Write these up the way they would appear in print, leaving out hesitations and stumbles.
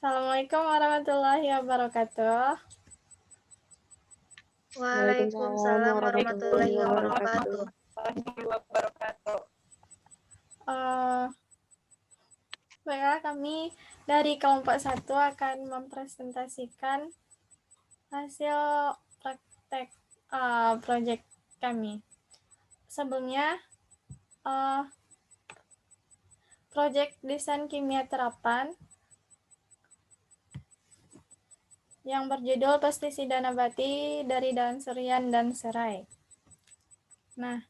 Assalamualaikum warahmatullahi wabarakatuh. Waalaikumsalam warahmatullahi wabarakatuh. Uh, Baiklah, kami dari kelompok 1 akan mempresentasikan hasil praktek proyek kami. Sebelumnya, proyek desain kimia terapan yang berjudul pestisida nabati dari daun surian dan serai. Nah,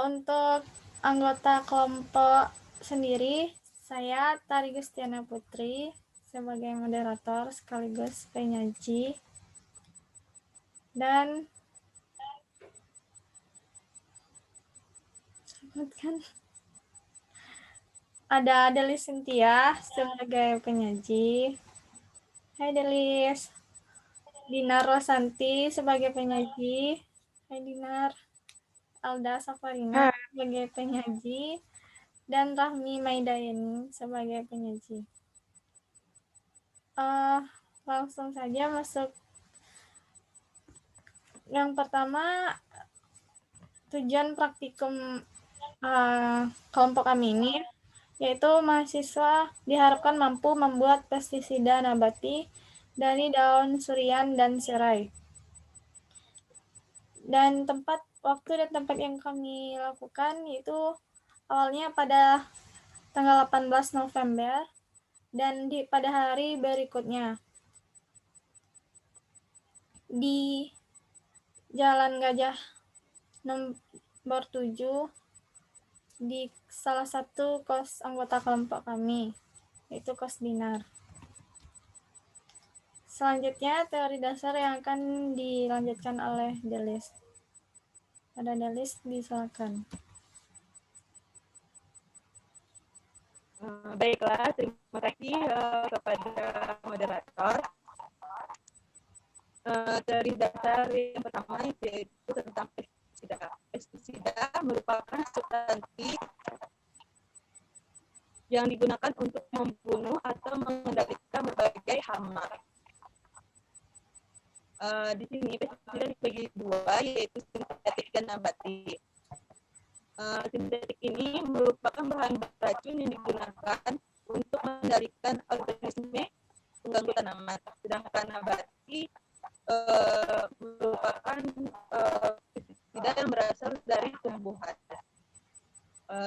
untuk anggota kelompok sendiri, saya Tari Gustiana Putri sebagai moderator sekaligus penyaji, dan ada Delis Cynthia sebagai penyaji. Hai Delis. Dinar Rosanti sebagai penyaji. Hai Dinar. Alda Safarina sebagai penyaji, dan Rahmi Maidayeni sebagai penyaji. Langsung saja masuk. Yang pertama, tujuan praktikum kelompok kami ini yaitu mahasiswa diharapkan mampu membuat pestisida nabati dari daun surian dan serai. Dan waktu dan tempat yang kami lakukan yaitu awalnya pada tanggal 18 November dan pada hari berikutnya di Jalan Gajah nomor 7 di salah satu kos anggota kelompok kami, yaitu kos Dinar. Selanjutnya teori dasar yang akan dilanjutkan oleh Delis. Ada Delis, disilakan. Baiklah, terima kasih kepada moderator. Teori dasar yang pertama yaitu tentang pestisida. Pestisida merupakan substansi yang digunakan untuk membunuh atau mengendalikan berbagai hama. Di sini pestisida dibagi dua, yaitu sintetik dan nabati. Sintetik ini merupakan bahan beracun yang digunakan untuk mengendalikan organisme pengganggu tanaman, sedangkan nabati merupakan pestisida yang berasal dari tumbuhan.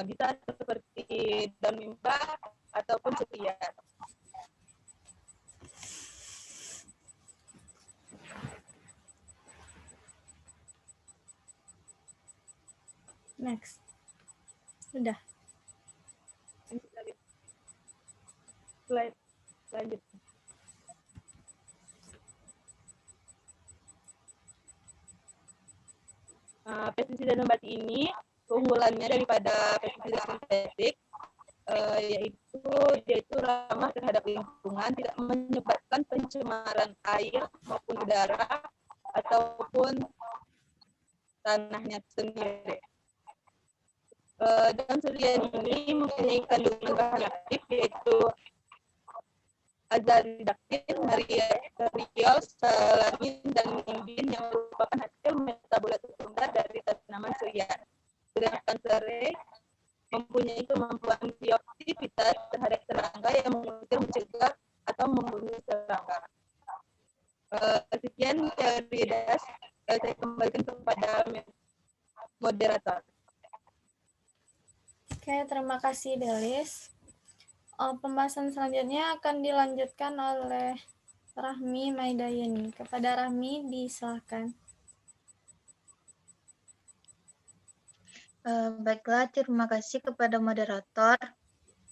Bisa seperti daun mimba ataupun sepian. Next. Sudah. Slide selanjutnya. Pestisida nabati ini keunggulannya daripada pestisida sintetik yaitu ramah terhadap lingkungan, tidak menyebabkan pencemaran air maupun udara ataupun tanahnya sendiri. Daun surian ini mempunyai kandungan bahan aktif yaitu azadirachtin, mariol, salamin, dan limbin yang merupakan hasil metabolit sekunder dari tanaman surian. Sedangkan serai mempunyai kemampuan bioaktivitas terhadap serangga yang mengusir, mencegah, atau membunuh serangga. Sekian teori dasar, saya kembalikan kepada moderator. Oke, terima kasih Delis. Pembahasan selanjutnya akan dilanjutkan oleh Rahmi Maidayeni. Kepada Rahmi, disilakan. Baiklah, terima kasih kepada moderator.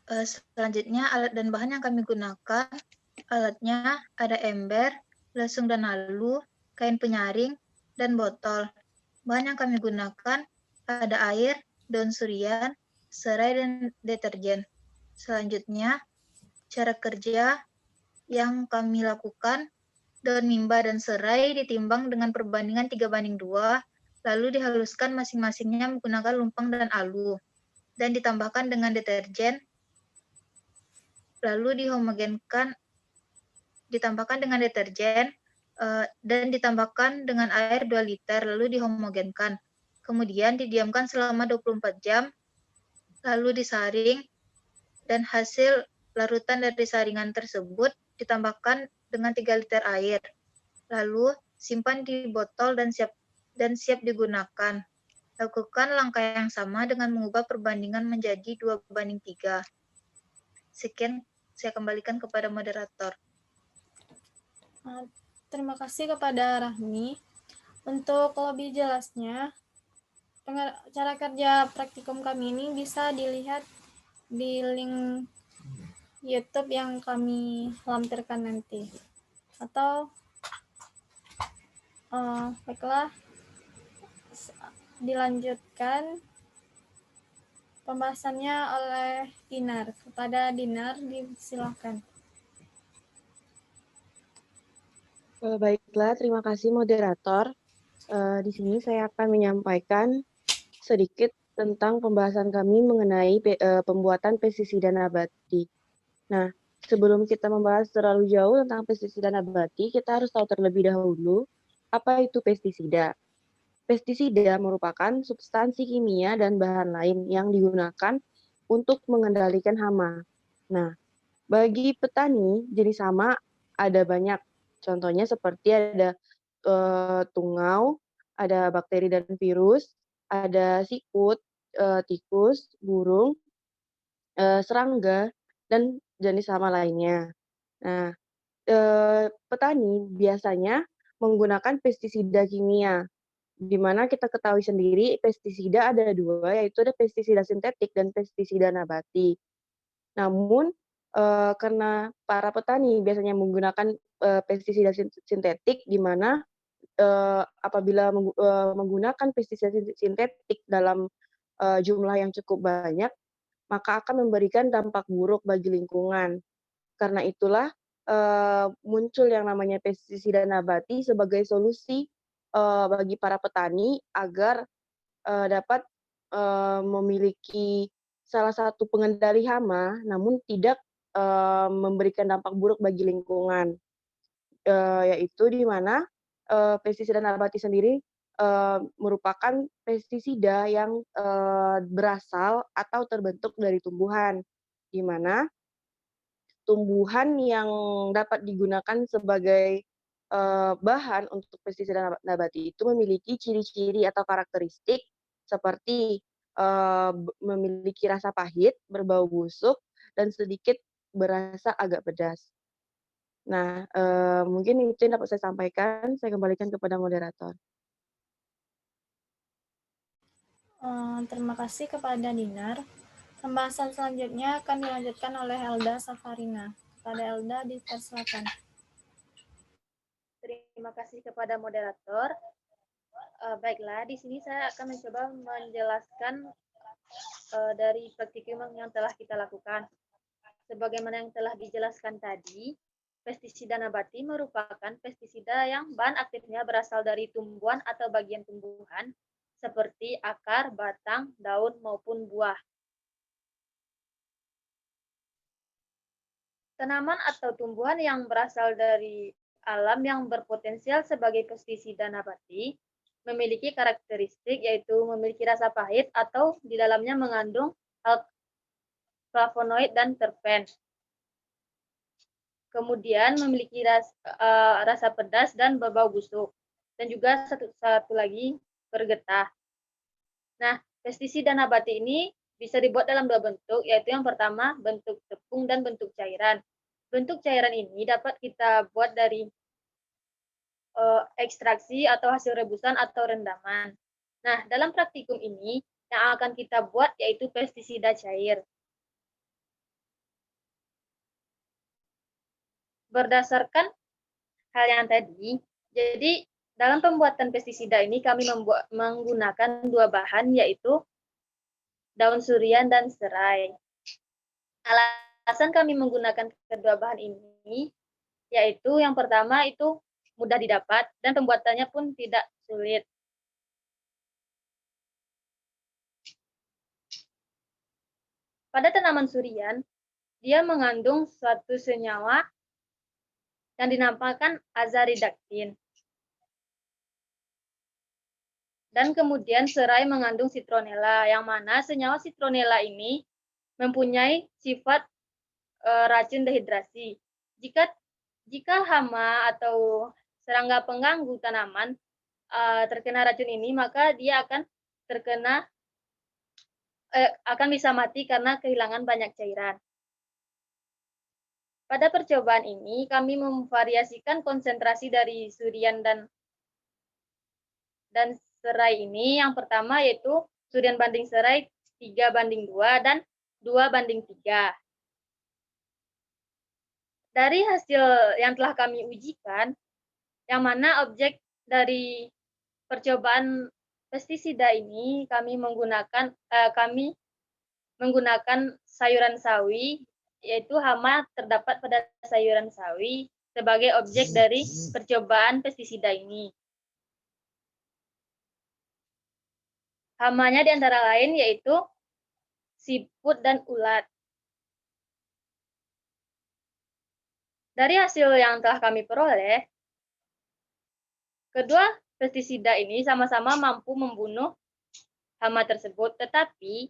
Selanjutnya, alat dan bahan yang kami gunakan. Alatnya ada ember, lesung dan halu, kain penyaring, dan botol. Bahan yang kami gunakan ada air, daun surian, serai, dan deterjen. Selanjutnya, cara kerja yang kami lakukan, daun mimba dan serai ditimbang dengan perbandingan 3:2, lalu dihaluskan masing-masingnya menggunakan lumpang dan alu, dan ditambahkan dengan deterjen lalu dihomogenkan, ditambahkan dengan deterjen, dan ditambahkan dengan air 2 liter, lalu dihomogenkan. Kemudian didiamkan selama 24 jam, lalu disaring, dan hasil larutan dari saringan tersebut ditambahkan dengan 3 liter air. Lalu simpan di botol dan siap digunakan. Lakukan langkah yang sama dengan mengubah perbandingan menjadi 2:3. Sekian, saya kembalikan kepada moderator. Terima kasih kepada Rahmi. Untuk lebih jelasnya, cara kerja praktikum kami ini bisa dilihat di link YouTube yang kami lampirkan nanti. Atau baiklah, dilanjutkan pembahasannya oleh Dinar. Kepada Dinar, disilakan. Baiklah, terima kasih moderator. Di sini saya akan menyampaikan sedikit tentang pembahasan kami mengenai pembuatan pestisida nabati. Nah, sebelum kita membahas terlalu jauh tentang pestisida nabati, kita harus tahu terlebih dahulu apa itu pestisida. Pestisida merupakan substansi kimia dan bahan lain yang digunakan untuk mengendalikan hama. Nah, bagi petani, jenis hama ada banyak. Contohnya seperti ada tungau, ada bakteri dan virus, ada sikut, tikus, burung, serangga, dan jenis hama lainnya. Nah, petani biasanya menggunakan pestisida kimia, di mana kita ketahui sendiri pestisida ada dua, yaitu ada pestisida sintetik dan pestisida nabati. Namun, karena para petani biasanya menggunakan pestisida sintetik, di mana apabila menggunakan pestisida sintetik dalam jumlah yang cukup banyak, maka akan memberikan dampak buruk bagi lingkungan. Karena itulah muncul yang namanya pestisida nabati sebagai solusi bagi para petani agar dapat memiliki salah satu pengendali hama, namun tidak memberikan dampak buruk bagi lingkungan, yaitu di mana pestisida nabati sendiri merupakan pestisida yang berasal atau terbentuk dari tumbuhan, di mana tumbuhan yang dapat digunakan sebagai bahan untuk pestisida nabati itu memiliki ciri-ciri atau karakteristik seperti memiliki rasa pahit, berbau busuk, dan sedikit berasa agak pedas. Nah, mungkin itu yang dapat saya sampaikan. Saya kembalikan kepada moderator. Terima kasih kepada Dinar. Pembahasan selanjutnya akan dilanjutkan oleh Elda Safarina. Kepada Elda, dipersilakan. Terima kasih kepada moderator. Baiklah, di sini saya akan mencoba menjelaskan dari praktikum yang telah kita lakukan. Sebagaimana yang telah dijelaskan tadi, pestisida nabati merupakan pestisida yang bahan aktifnya berasal dari tumbuhan atau bagian tumbuhan seperti akar, batang, daun, maupun buah. Tanaman atau tumbuhan yang berasal dari alam yang berpotensial sebagai pestisida nabati memiliki karakteristik yaitu memiliki rasa pahit atau di dalamnya mengandung flavonoid dan terpen. Kemudian memiliki rasa pedas dan berbau busuk. Dan juga satu lagi bergetah. Nah, pestisida nabati ini bisa dibuat dalam dua bentuk, yaitu yang pertama bentuk tepung dan bentuk cairan. Bentuk cairan ini dapat kita buat dari ekstraksi atau hasil rebusan atau rendaman. Nah, dalam praktikum ini yang akan kita buat yaitu pestisida cair. Berdasarkan hal yang tadi, jadi dalam pembuatan pestisida ini kami menggunakan dua bahan yaitu daun surian dan serai. Alasan kami menggunakan kedua bahan ini yaitu yang pertama itu mudah didapat dan pembuatannya pun tidak sulit. Pada tanaman surian, dia mengandung suatu senyawa yang dinamakan azaridaktin. Dan kemudian serai mengandung citronella, yang mana senyawa citronella ini mempunyai sifat racun dehidrasi. Jika hama atau serangga pengganggu tanaman terkena racun ini, maka dia akan bisa mati karena kehilangan banyak cairan. Pada percobaan ini, kami memvariasikan konsentrasi dari surian dan serai ini. Yang pertama yaitu surian banding serai 3:2 dan 2:3. Dari hasil yang telah kami ujikan, yang mana objek dari percobaan pestisida ini kami menggunakan sayuran sawi, yaitu hama terdapat pada sayuran sawi sebagai objek dari percobaan pestisida ini. Hamanya di antara lain yaitu siput dan ulat. Dari hasil yang telah kami peroleh, kedua pestisida ini sama-sama mampu membunuh hama tersebut, tetapi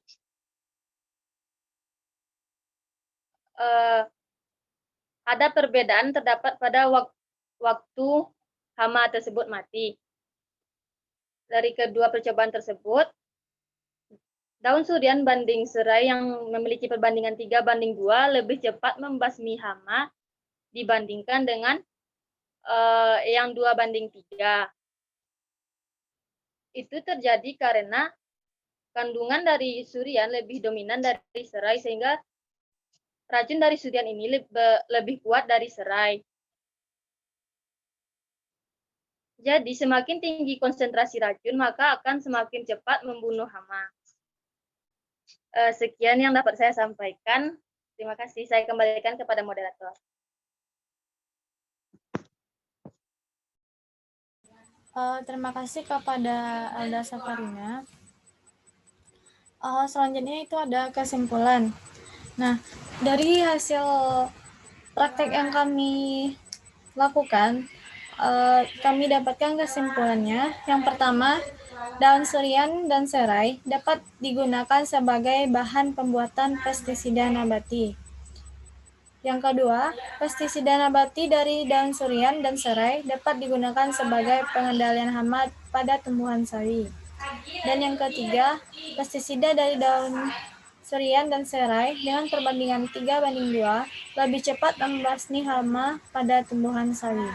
ada perbedaan terdapat pada waktu hama tersebut mati. Dari kedua percobaan tersebut, daun surian banding serai yang memiliki perbandingan 3:2 lebih cepat membasmi hama dibandingkan dengan yang 2:3. Itu terjadi karena kandungan dari surian lebih dominan dari serai, sehingga racun dari surian ini lebih kuat dari serai. Jadi semakin tinggi konsentrasi racun, maka akan semakin cepat membunuh hama. Sekian yang dapat saya sampaikan. Terima kasih. Saya kembalikan kepada moderator. Terima kasih kepada Alda Safarina. Selanjutnya itu ada kesimpulan. Nah, dari hasil praktek yang kami lakukan, kami dapatkan kesimpulannya. Yang pertama, daun surian dan serai dapat digunakan sebagai bahan pembuatan pestisida nabati. Yang kedua, pestisida nabati dari daun surian dan serai dapat digunakan sebagai pengendalian hama pada tumbuhan sawi. Dan yang ketiga, pestisida dari daun surian dan serai dengan perbandingan 3:2 lebih cepat membasmi hama pada tumbuhan sawi.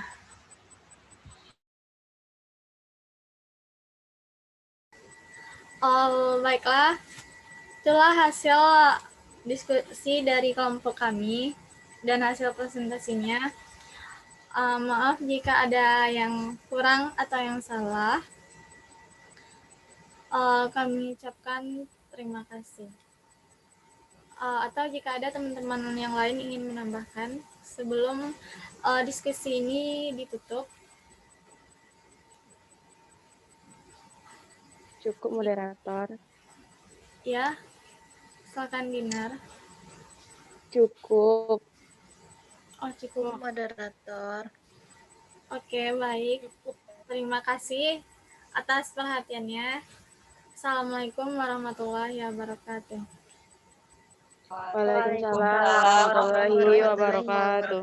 Baiklah, itulah hasil diskusi dari kelompok kami dan hasil presentasinya. Maaf jika ada yang kurang atau yang salah. Kami ucapkan terima kasih. Atau jika ada teman-teman yang lain ingin menambahkan sebelum diskusi ini ditutup. Cukup, moderator. Ya, silakan Dinar. Cukup. Oh, cukup. Moderator. Oke, baik. Terima kasih atas perhatiannya. Assalamualaikum warahmatullahi wabarakatuh. Waalaikumsalam warahmatullahi wabarakatuh.